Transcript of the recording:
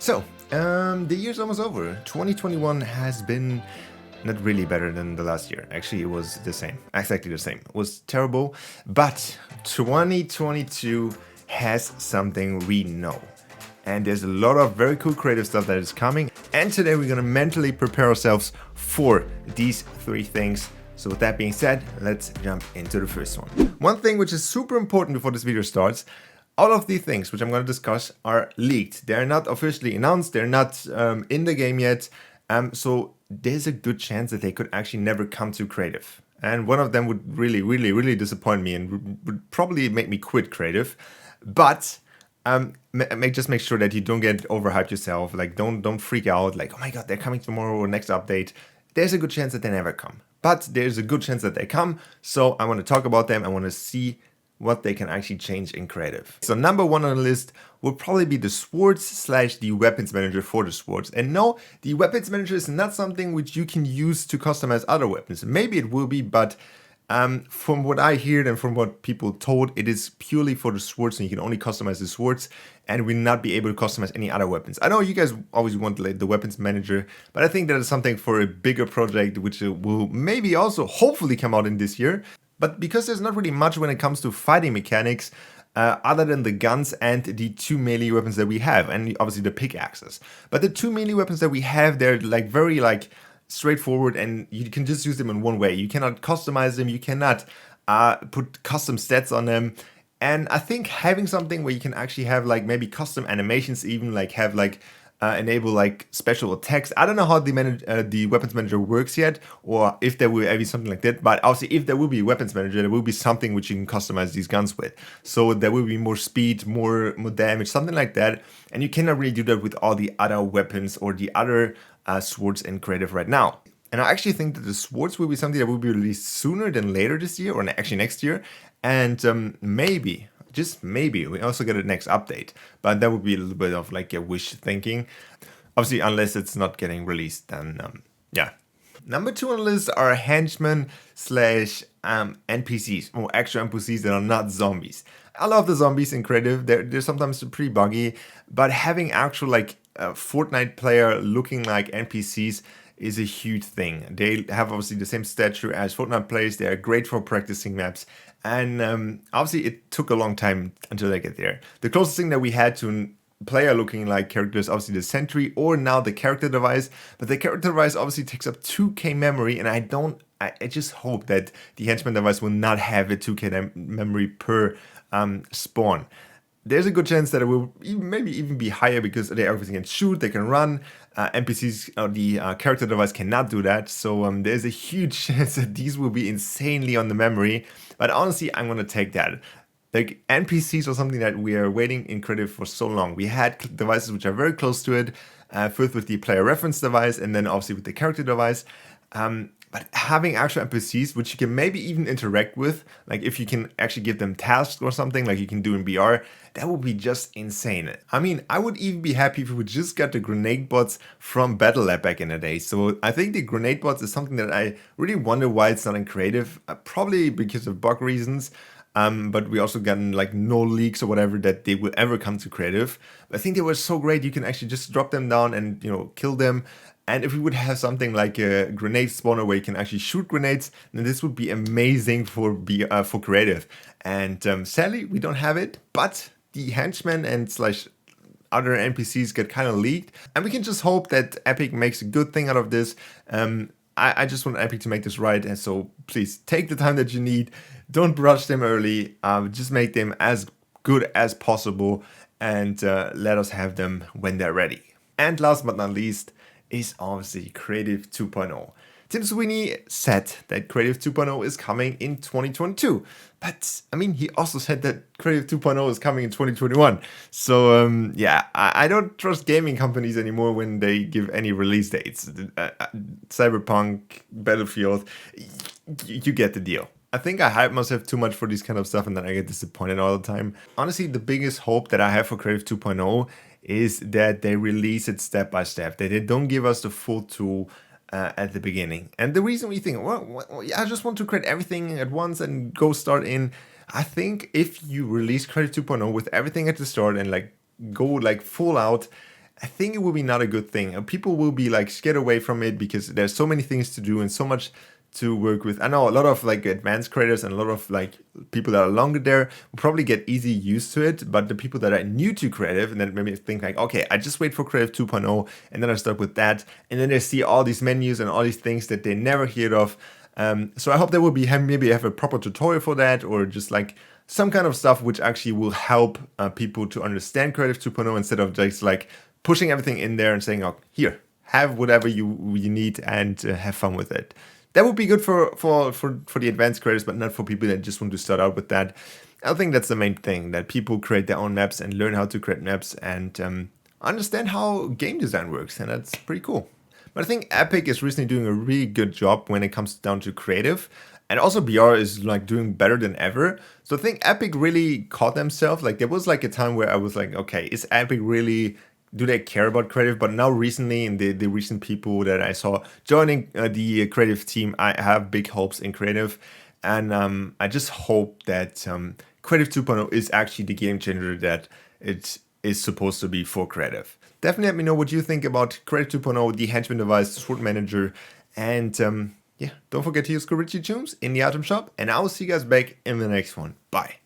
So, the year's almost over. 2021 has been not really better than the last year. Actually, it was the same. Exactly the same. It was terrible. But 2022 has something we know. And there's a lot of very cool creative stuff that is coming. And today we're gonna mentally prepare ourselves for these three things. So with that being said, let's jump into the first one. One thing which is super important before this video starts, all of these things which I'm going to discuss are leaked. They're not officially announced. They're not in the game yet. So there's a good chance that they could actually never come to creative. And one of them would really disappoint me and would probably make me quit creative. But just make sure that you don't get overhyped yourself. Like don't freak out. Like, oh my God, they're coming tomorrow or next update. There's a good chance that they never come. But there's a good chance that they come. So I want to talk about them. I want to see what they can actually change in creative. So number one on the list will probably be the swords / the weapons manager for the swords. And no, the weapons manager is not something which you can use to customize other weapons. Maybe it will be, but from what I heard and from what people told, it is purely for the swords, and you can only customize the swords and will not be able to customize any other weapons. I know you guys always want the weapons manager, but I think that is something for a bigger project, which will maybe also hopefully come out in this year. But because there's not really much when it comes to fighting mechanics, other than the guns and the two melee weapons that we have, and obviously the pickaxes. But the two melee weapons that we have, they're very straightforward, and you can just use them in one way. You cannot customize them, you cannot put custom stats on them. And I think having something where you can actually have maybe custom animations, even enable special attacks. I don't know how the weapons manager works yet, or if there will be something like that. But obviously, if there will be a weapons manager, there will be something which you can customize these guns with. So there will be more speed, more damage, something like that. And you cannot really do that with all the other weapons or the other swords in creative right now. And I actually think that the swords will be something that will be released sooner than later this year, or actually next year. And maybe, just maybe, we also get a next update. But that would be a little bit of a wish thinking. Obviously, unless it's not getting released, then yeah. Number two on the list are henchmen / NPCs, or actual NPCs that are not zombies. I love the zombies in creative. They're sometimes pretty buggy, but having actual Fortnite player looking like NPCs is a huge thing. They have obviously the same stature as Fortnite players. They are great for practicing maps. And obviously it took a long time until they get there. The closest thing that we had to a player looking like characters, obviously the sentry or now the character device. But the character device obviously takes up 2K memory, and I just hope that the henchman device will not have a 2K memory per spawn. There's a good chance that it will maybe even be higher because they obviously can shoot, they can run. NPCs or the character device cannot do that. So there's a huge chance that these will be insanely on the memory. But honestly, I'm going to take that. NPCs are something that we are waiting in creative for so long. We had devices which are very close to it, first with the player reference device and then obviously with the character device. But having actual NPCs, which you can maybe even interact with, if you can actually give them tasks or something like you can do in BR, that would be just insane. I mean, I would even be happy if we just got the grenade bots from Battle Lab back in the day. So I think the grenade bots is something that I really wonder why it's not in creative, probably because of bug reasons. But we also gotten no leaks or whatever that they will ever come to creative. But I think they were so great. You can actually just drop them down and kill them. And if we would have something like a grenade spawner where you can actually shoot grenades, then this would be amazing for creative. And sadly, we don't have it. But the henchmen and / other NPCs get kind of leaked, and we can just hope that Epic makes a good thing out of this. I just want Epic to make this right, and so please take the time that you need. Don't rush them early. Just make them as good as possible, and let us have them when they're ready. And last but not least is obviously Creative 2.0. Tim Sweeney said that Creative 2.0 is coming in 2022. But, I mean, he also said that Creative 2.0 is coming in 2021. So, yeah, I don't trust gaming companies anymore when they give any release dates. Cyberpunk, Battlefield, you get the deal. I think I hype myself too much for this kind of stuff and then I get disappointed all the time. Honestly, the biggest hope that I have for Creative 2.0 is that they release it step by step, that they don't give us the full tool at the beginning. And the reason we think, well, I just want to create everything at once and go start in. I think if you release Creative 2.0 with everything at the start and go full out, I think it will be not a good thing. People will be like scared away from it because there's so many things to do and so much to work with. I know a lot of like advanced creators and a lot of like people that are longer there will probably get easy used to it, but the people that are new to creative and then maybe think like, okay, I just wait for creative 2.0 and then I start with that, and then they see all these menus and all these things that they never heard of. So I hope there will be maybe have a proper tutorial for that, or just like some kind of stuff which actually will help people to understand creative 2.0 instead of just like pushing everything in there and saying, oh, here, have whatever you need and have fun with it. That would be good for the advanced creators, but not for people that just want to start out with that. I think that's the main thing, that people create their own maps and learn how to create maps and understand how game design works, and that's pretty cool. But I think Epic is recently doing a really good job when it comes down to creative. And also BR is like doing better than ever. So I think Epic really caught themselves. Like there was like a time where I was like, okay, is Epic really, do they care about creative? But now recently, in the recent people that I saw joining the creative team, I have big hopes in creative. And I just hope that Creative 2.0 is actually the game changer that it is supposed to be for creative. Definitely let me know what you think about Creative 2.0, the henchman device, Sword Manager, and yeah, don't forget to use code Richie Tunes in the item shop, and I will see you guys back in the next one. Bye.